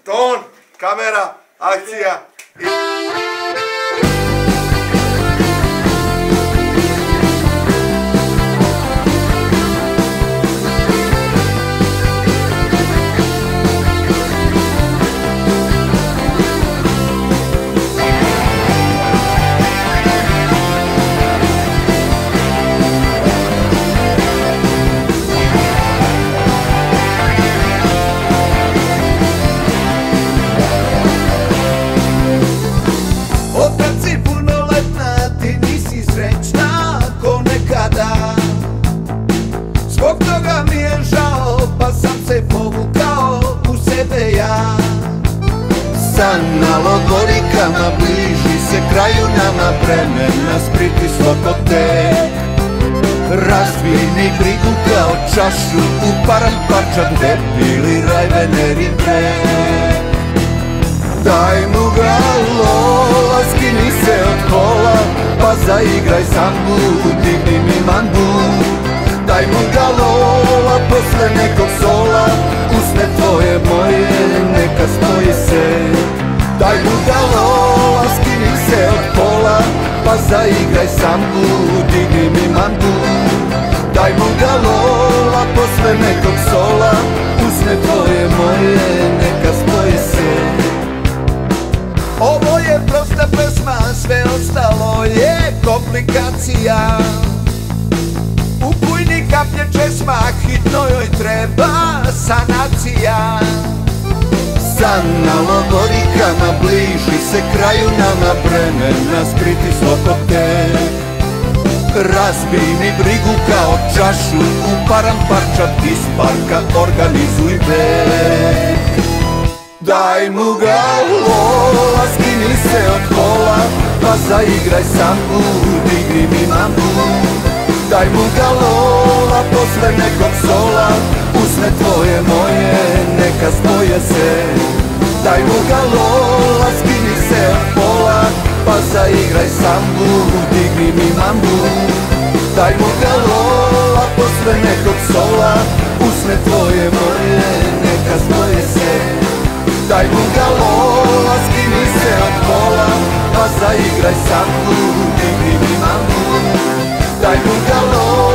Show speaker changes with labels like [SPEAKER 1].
[SPEAKER 1] Ton, kamera, akcija.
[SPEAKER 2] Zbog toga mi je žao, pa sam se povukao u sebe ja.
[SPEAKER 3] San na logorikama bliži se kraju nama, vreme nas pritislo kod te. Razvini brigu kao čašu, uparam parčad, debili raj Veneri bre. Daj mu galola, skini se od kola, pa zaigraj sambu, digni mi manbu. Daj mu galola, posle nekog sola, usne tvoje moje, neka spoje se. Daj mu galola, skini se od pola, pa zaigraj sambu, digni mi mandu. Daj mu galola, posle nekog sola, usne tvoje moje, neka spoje se.
[SPEAKER 2] Ovo je prosta pesma, sve ostalo je komplikacija. U bujni kaplje česma, hitno joj treba sanacija.
[SPEAKER 3] San na logorikama bliži se kraju nama, vreme nas pritislo kod te. Razbij mi brigu kao čašu, uparam parčad iz parka, organizuj beg. Daj mu galola, skini se od kola, pa zaigraj sambu, digni mi mambu. Daj mu galola, posle nekog sola, usne tvoje moje, neka spoje se. Daj mu galola, skini se od pola, pa zaigraj sambu, digni mi mambu. Daj mu galola, posle nekog sola, usne tvoje moje, neka spoje se. Daj mu galola, skini se od pola, pa zaigraj sambu, digni mi mambu. Daj mu galola.